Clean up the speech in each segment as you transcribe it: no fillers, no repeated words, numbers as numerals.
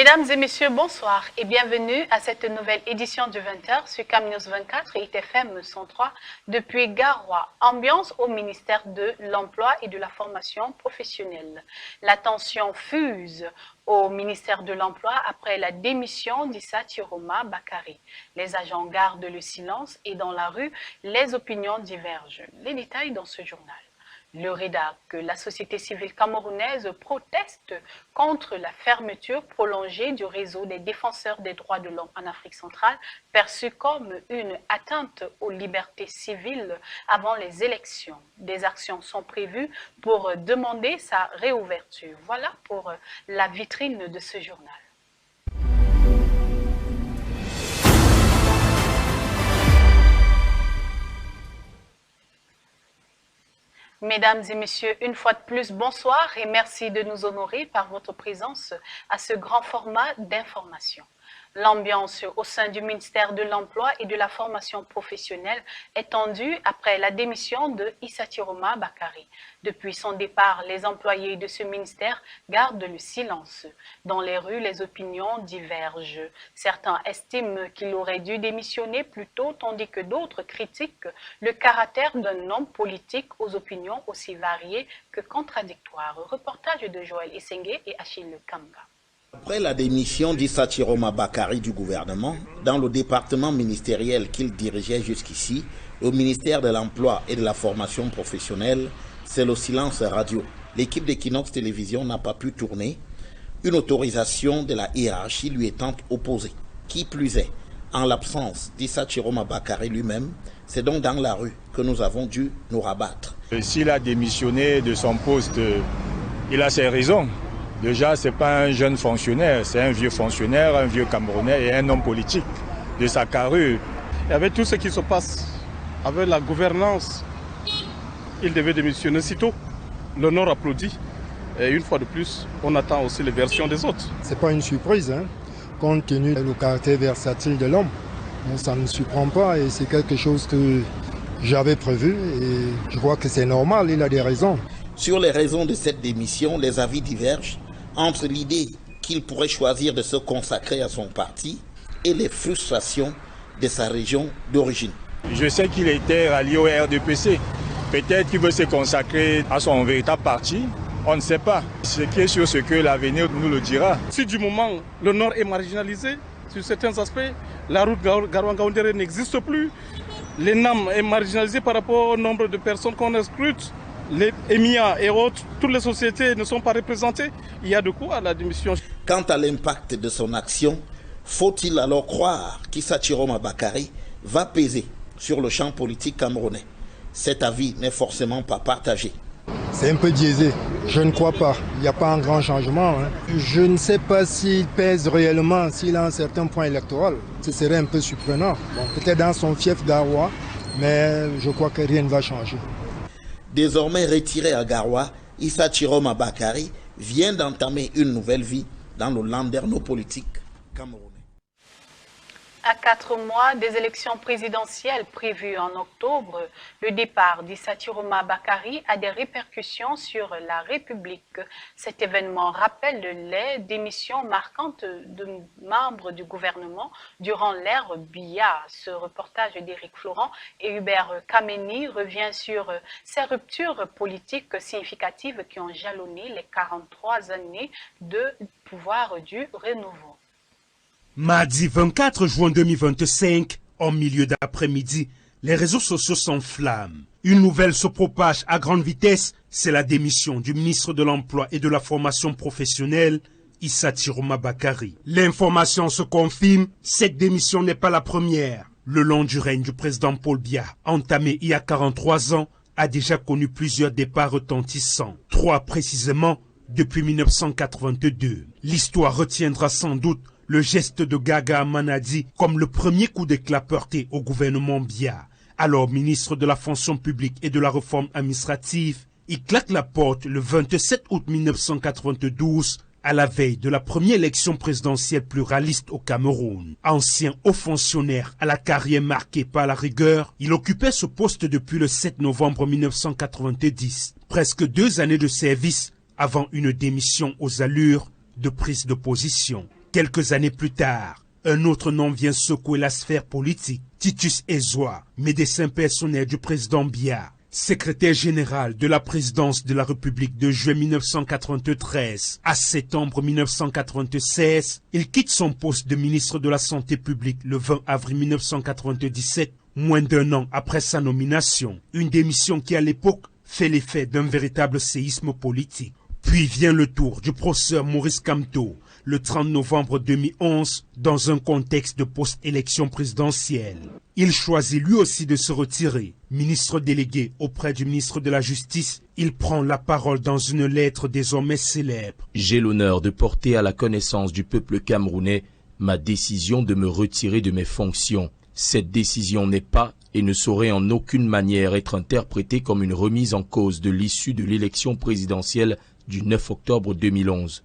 Mesdames et messieurs, bonsoir et bienvenue à cette nouvelle édition du 20h sur CAM News 24 et ITFM 103 depuis Garoua. Ambiance au ministère de l'Emploi et de la Formation professionnelle. La tension fuse au ministère de l'Emploi après la démission d'Issa Chiroma Bakary. Les agents gardent le silence et dans la rue, les opinions divergent. Les détails dans ce journal. Le REDAC, la société civile camerounaise, proteste contre la fermeture prolongée du réseau des défenseurs des droits de l'homme en Afrique centrale, perçue comme une atteinte aux libertés civiles avant les élections. Des actions sont prévues pour demander sa réouverture. Voilà pour la vitrine de ce journal. Mesdames et messieurs, une fois de plus, bonsoir et merci de nous honorer par votre présence à ce grand format d'information. L'ambiance au sein du ministère de l'Emploi et de la Formation professionnelle est tendue après la démission de Issa Chiroma Bakary. Depuis son départ, les employés de ce ministère gardent le silence. Dans les rues, les opinions divergent. Certains estiment qu'il aurait dû démissionner plus tôt, tandis que d'autres critiquent le caractère d'un homme politique aux opinions aussi variées que contradictoires. Reportage de Joël Essengue et Achille Kanga. Après la démission d'Issa Chiroma Bakary du gouvernement, dans le département ministériel qu'il dirigeait jusqu'ici, au ministère de l'Emploi et de la Formation professionnelle, c'est le silence radio. L'équipe d'Equinox Télévision n'a pas pu tourner, une autorisation de la hiérarchie lui étant opposée. Qui plus est, en l'absence d'Issa Chiroma Bakary lui-même, c'est donc dans la rue que nous avons dû nous rabattre. S'il a démissionné de son poste, il a ses raisons. Déjà, ce n'est pas un jeune fonctionnaire, c'est un vieux fonctionnaire, un vieux Camerounais et un homme politique de sa carrure. Et avec tout ce qui se passe, avec la gouvernance, il devait démissionner si tôt. L'honneur applaudit. Et une fois de plus, on attend aussi les versions des autres. Ce n'est pas une surprise, hein, compte tenu du caractère versatile de l'homme. Ça ne me surprend pas et c'est quelque chose que j'avais prévu et je crois que c'est normal, il a des raisons. Sur les raisons de cette démission, les avis divergent entre l'idée qu'il pourrait choisir de se consacrer à son parti et les frustrations de sa région d'origine. Je sais qu'il était rallié au RDPC. Peut-être qu'il veut se consacrer à son véritable parti. On ne sait pas. Ce qui est sûr, c'est que l'avenir nous le dira. Si du moment le Nord est marginalisé, sur certains aspects, la route Garoua-Ngaoundéré n'existe plus. L'ENAM est marginalisé par rapport au nombre de personnes qu'on recrute. Les EMIA et autres, toutes les sociétés ne sont pas représentées. Il y a de quoi à la démission. Quant à l'impact de son action, faut-il alors croire qu'Issa Chiroma Bakary va peser sur le champ politique camerounais? Cet avis n'est forcément pas partagé. C'est un peu biaisé. Je ne crois pas. Il n'y a pas un grand changement. Hein. Je ne sais pas s'il pèse réellement, s'il a un certain point électoral. Ce serait un peu surprenant. Bon, peut-être dans son fief Garoua, mais je crois que rien ne va changer. Désormais retiré à Garoua, Issa Chiroma Bakary vient d'entamer une nouvelle vie dans le landerneau politique camerounais. À 4 mois des élections présidentielles prévues en octobre, le départ d'Issa Chiroma Bakary a des répercussions sur la République. Cet événement rappelle les démissions marquantes de membres du gouvernement durant l'ère Biya. Ce reportage d'Éric Florent et Hubert Kameni revient sur ces ruptures politiques significatives qui ont jalonné les 43 années de pouvoir du renouveau. Mardi 24 juin 2025, en milieu d'après-midi, les réseaux sociaux s'enflamment. Une nouvelle se propage à grande vitesse, c'est la démission du ministre de l'Emploi et de la Formation professionnelle, Issa Chiroma Bakary. L'information se confirme, cette démission n'est pas la première. Le long du règne du président Paul Biya, entamé il y a 43 ans, a déjà connu plusieurs départs retentissants. 3 précisément, depuis 1982. L'histoire retiendra sans doute le geste de Gaga Amanadi comme le premier coup d'éclat porté au gouvernement Biya. Alors ministre de la fonction publique et de la réforme administrative, il claque la porte le 27 août 1992 à la veille de la première élection présidentielle pluraliste au Cameroun. Ancien haut fonctionnaire à la carrière marquée par la rigueur, il occupait ce poste depuis le 7 novembre 1990, presque 2 années de service avant une démission aux allures de prise de position. Quelques années plus tard, un autre nom vient secouer la sphère politique. Titus Ezoa, médecin personnel du président Biya, secrétaire général de la présidence de la République de juin 1993 à septembre 1996, il quitte son poste de ministre de la Santé publique le 20 avril 1997, moins d'un an après sa nomination. Une démission qui à l'époque fait l'effet d'un véritable séisme politique. Puis vient le tour du professeur Maurice Kamto, le 30 novembre 2011, dans un contexte de post-élection présidentielle. Il choisit lui aussi de se retirer. Ministre délégué auprès du ministre de la Justice, il prend la parole dans une lettre désormais célèbre. J'ai l'honneur de porter à la connaissance du peuple camerounais ma décision de me retirer de mes fonctions. Cette décision n'est pas et ne saurait en aucune manière être interprétée comme une remise en cause de l'issue de l'élection présidentielle du 9 octobre 2011.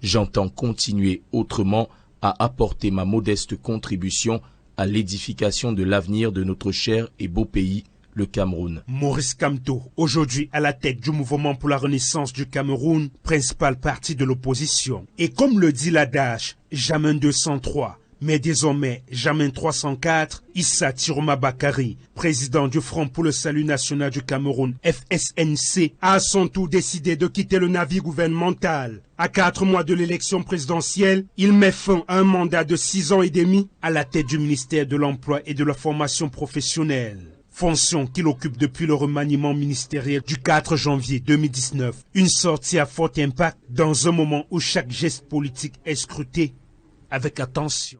J'entends continuer autrement à apporter ma modeste contribution à l'édification de l'avenir de notre cher et beau pays, le Cameroun. Maurice Kamto, aujourd'hui à la tête du mouvement pour la renaissance du Cameroun, principal parti de l'opposition. Et comme le dit l'adage, Jamin 203, mais désormais Jamin 304, Issa Tiroma Bakari, président du Front pour le Salut National du Cameroun, FSNC, a à son tour décidé de quitter le navire gouvernemental. À 4 mois de l'élection présidentielle, il met fin à un mandat de 6 ans et demi à la tête du ministère de l'Emploi et de la Formation professionnelle. Fonction qu'il occupe depuis le remaniement ministériel du 4 janvier 2019. Une sortie à fort impact dans un moment où chaque geste politique est scruté avec attention.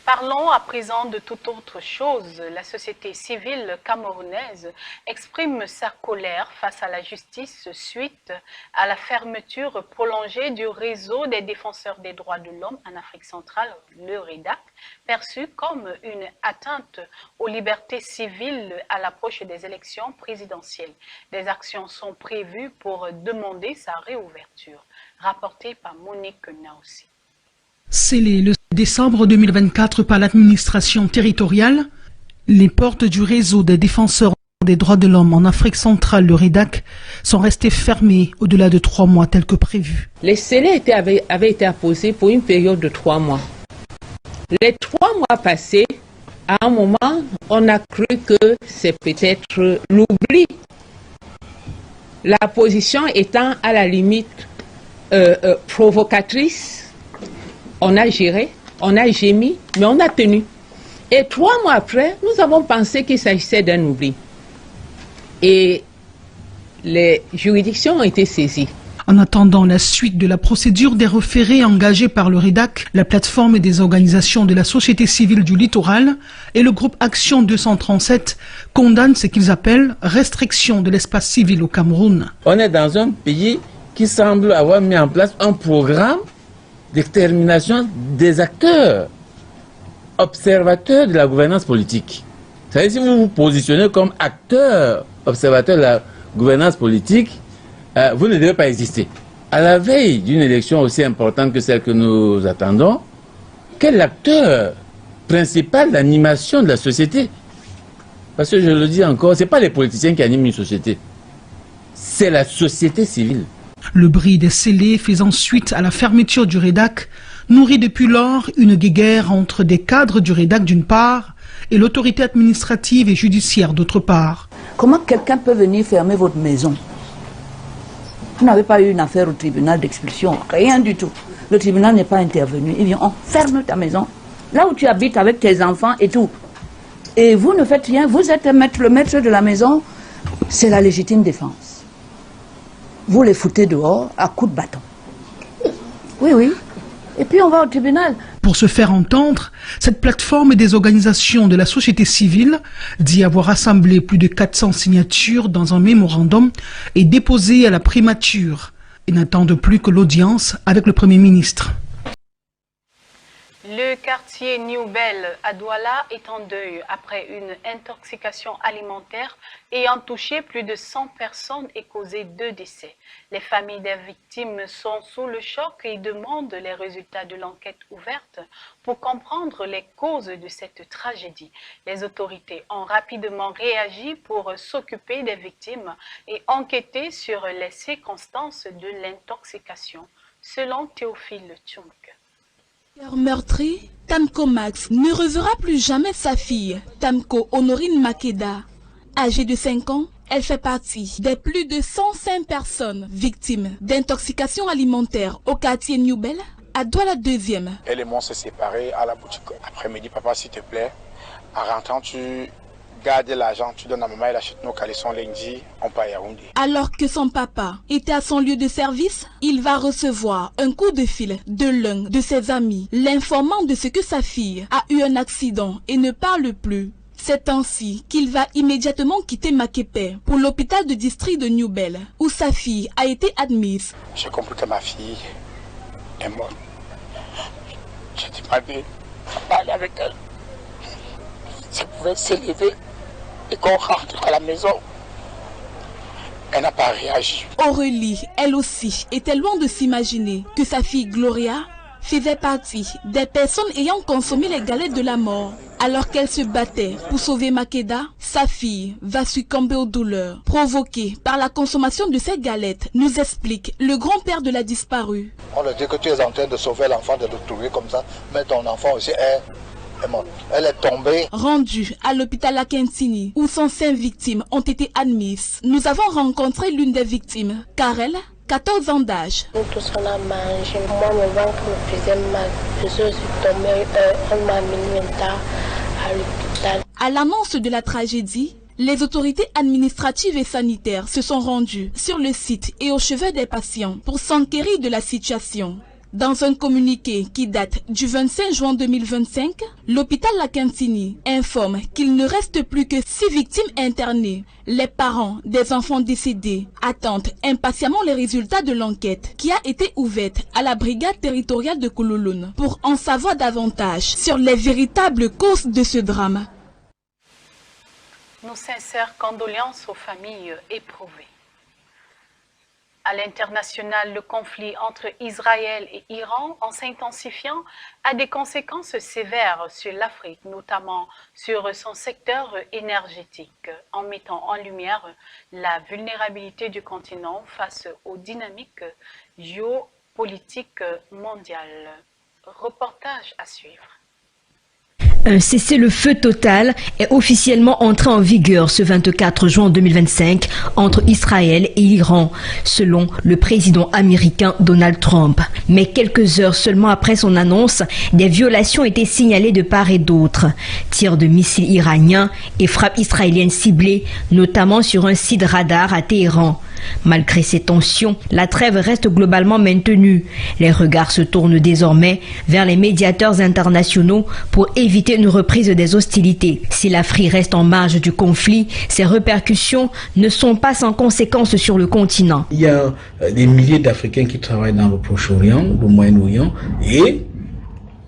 Parlons à présent de toute autre chose. La société civile camerounaise exprime sa colère face à la justice suite à la fermeture prolongée du réseau des défenseurs des droits de l'homme en Afrique centrale, le REDAC, perçu comme une atteinte aux libertés civiles à l'approche des élections présidentielles. Des actions sont prévues pour demander sa réouverture. Rapporté par Monique Naussi. Scellé le décembre 2024 par l'administration territoriale, les portes du réseau des défenseurs des droits de l'homme en Afrique centrale, le REDAC, sont restées fermées au-delà de 3 mois tel que prévu. Les scellés avaient été apposés pour une période de 3 mois. Les 3 mois passés, à un moment, on a cru que c'est peut-être l'oubli. La position étant à la limite provocatrice, on a géré, on a gémi, mais on a tenu. Et 3 mois après, nous avons pensé qu'il s'agissait d'un oubli. Et les juridictions ont été saisies. En attendant la suite de la procédure des référés engagés par le REDAC, la plateforme des organisations de la société civile du littoral et le groupe Action 237 condamnent ce qu'ils appellent restriction de l'espace civil au Cameroun. On est dans un pays qui semble avoir mis en place un programme d'extermination des acteurs, observateurs de la gouvernance politique. Vous savez, si vous vous positionnez comme acteur, observateur de la gouvernance politique, vous ne devez pas exister. À la veille d'une élection aussi importante que celle que nous attendons, quel est l'acteur principal d'animation de la société? Parce que je le dis encore, ce n'est pas les politiciens qui animent une société, c'est la société civile. Le bris des scellés faisant suite à la fermeture du REDAC nourrit depuis lors une guéguerre entre des cadres du REDAC d'une part et l'autorité administrative et judiciaire d'autre part. Comment quelqu'un peut venir fermer votre maison? Vous n'avez pas eu une affaire au tribunal d'expulsion, rien du tout. Le tribunal n'est pas intervenu. Il vient, on ferme ta maison, là où tu habites avec tes enfants et tout. Et vous ne faites rien, vous êtes le maître de la maison, c'est la légitime défense. Vous les foutez dehors à coups de bâton. Oui, oui. Et puis on va au tribunal. Pour se faire entendre, cette plateforme des organisations de la société civile dit avoir rassemblé plus de 400 signatures dans un mémorandum et déposé à la primature. Ils n'attendent plus que l'audience avec le Premier ministre. Le quartier New Bell à Douala est en deuil après une intoxication alimentaire ayant touché plus de 100 personnes et causé 2 décès. Les familles des victimes sont sous le choc et demandent les résultats de l'enquête ouverte pour comprendre les causes de cette tragédie. Les autorités ont rapidement réagi pour s'occuper des victimes et enquêter sur les circonstances de l'intoxication. selon Théophile Tchounk. Meurtri, Tamko Max ne reverra plus jamais sa fille, Tamko Honorine Makeda. Âgée de 5 ans, elle fait partie des plus de 105 personnes victimes d'intoxication alimentaire au quartier Newbel, à Douala 2e. Elle et moi se séparés à la boutique. Après-midi, papa, s'il te plaît, en rentrant, tu gardes l'argent, tu donnes à maman, elle achète nos caleçons lundi, on part à Yaoundé. Alors que son papa était à son lieu de service, il va recevoir un coup de fil de l'un de ses amis, l'informant de ce que sa fille a eu un accident et ne parle plus. C'est ainsi qu'il va immédiatement quitter Makepe pour l'hôpital de district de Newbel, où sa fille a été admise. J'ai compris que ma fille est morte. J'ai demandé à parler avec elle. Si elle pouvait s'élever et qu'on rentre à la maison. Elle n'a pas réagi. Aurélie, elle aussi, était loin de s'imaginer que sa fille Gloria faisait partie des personnes ayant consommé les galettes de la mort. Alors qu'elle se battait pour sauver Makeda, sa fille va succomber aux douleurs provoquées par la consommation de ces galettes, nous explique le grand-père de la disparue. On leur dit que tu es en train de sauver l'enfant, de le trouver comme ça, mais ton enfant aussi est morte. Elle est tombée. Rendue à l'hôpital Akentini, où 105 victimes ont été admises, nous avons rencontré l'une des victimes, Karel, 14 ans d'âge. Nous tous on a mangé. Moi, mon ventre me faisait mal. Je suis tombée, on m'a mis à l'hôpital. À l'annonce de la tragédie, les autorités administratives et sanitaires se sont rendues sur le site et au chevet des patients pour s'enquérir de la situation. Dans un communiqué qui date du 25 juin 2025, l'hôpital Lakentini informe qu'il ne reste plus que 6 victimes internées. Les parents des enfants décédés attendent impatiemment les résultats de l'enquête qui a été ouverte à la brigade territoriale de Koulouloune pour en savoir davantage sur les véritables causes de ce drame. Nos sincères condoléances aux familles éprouvées. À l'international, le conflit entre Israël et Iran, en s'intensifiant, a des conséquences sévères sur l'Afrique, notamment sur son secteur énergétique, en mettant en lumière la vulnérabilité du continent face aux dynamiques géopolitiques mondiales. Reportage à suivre. Un cessez-le-feu total est officiellement entré en vigueur ce 24 juin 2025 entre Israël et l'Iran, selon le président américain Donald Trump. Mais quelques heures seulement après son annonce, des violations étaient signalées de part et d'autre. Tirs de missiles iraniens et frappes israéliennes ciblées, notamment sur un site radar à Téhéran. Malgré ces tensions, la trêve reste globalement maintenue. Les regards se tournent désormais vers les médiateurs internationaux pour éviter une reprise des hostilités. Si l'Afrique reste en marge du conflit, ses répercussions ne sont pas sans conséquences sur le continent. Il y a des milliers d'Africains qui travaillent dans le Proche-Orient, le Moyen-Orient, et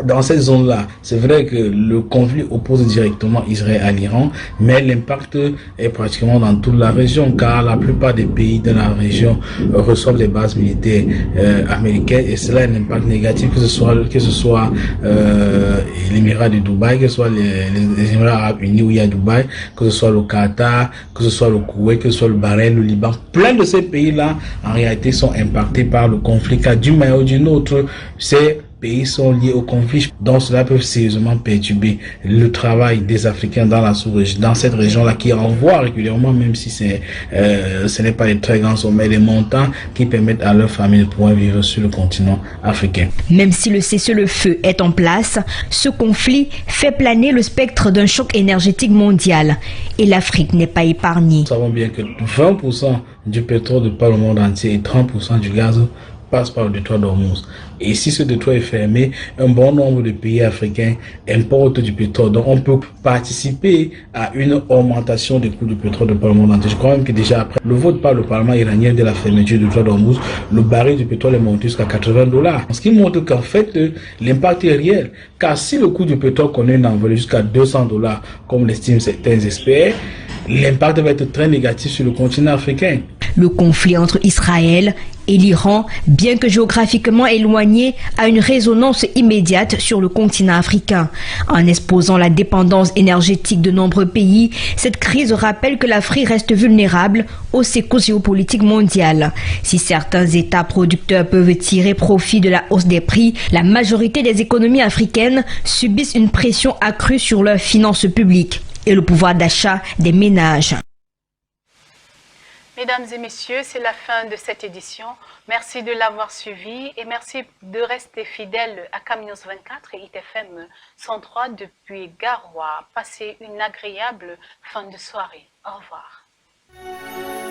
dans cette zone-là, c'est vrai que le conflit oppose directement Israël à l'Iran, mais l'impact est pratiquement dans toute la région, car la plupart des pays de la région reçoivent des bases militaires américaines, et cela a un impact négatif, que ce soit l'Émirat de Dubaï, que ce soit les Émirats Arabes Unis où il y a Dubaï, que ce soit le Qatar, que ce soit le Koweït, que ce soit le Bahreïn, le Liban. Plein de ces pays-là, en réalité, sont impactés par le conflit, car d'une manière ou d'une autre, c'est pays sont liés au conflit, donc cela peut sérieusement perturber le travail des Africains dans la sous-région, dans cette région-là, qui envoie régulièrement, même si ce n'est pas des très grands sommets, des montants qui permettent à leur famille de pouvoir vivre sur le continent africain. Même si le cessez-le-feu est en place, ce conflit fait planer le spectre d'un choc énergétique mondial et l'Afrique n'est pas épargnée. Nous savons bien que 20% du pétrole de par le monde entier et 30% du gaz passe par le détroit d'Ormuz. Et si ce détroit est fermé, un bon nombre de pays africains importent du pétrole. Donc on peut participer à une augmentation des coûts du pétrole de par le monde entier. Je crois même que déjà après le vote par le Parlement iranien de la fermeture du détroit d'Ormuz, le baril du pétrole est monté jusqu'à $80. Ce qui montre qu'en fait, l'impact est réel. Car si le coût du pétrole connaît une envolée jusqu'à $200, comme l'estiment certains experts, l'impact va être très négatif sur le continent africain. Le conflit entre Israël et l'Iran, bien que géographiquement éloigné, a une résonance immédiate sur le continent africain. En exposant la dépendance énergétique de nombreux pays, cette crise rappelle que l'Afrique reste vulnérable aux secousses géopolitiques mondiales. Si certains États producteurs peuvent tirer profit de la hausse des prix, la majorité des économies africaines subissent une pression accrue sur leurs finances publiques et le pouvoir d'achat des ménages. Mesdames et messieurs, c'est la fin de cette édition. Merci de l'avoir suivi et merci de rester fidèles à CAMNews 24 et ITFM 103 depuis Garoua. Passez une agréable fin de soirée. Au revoir.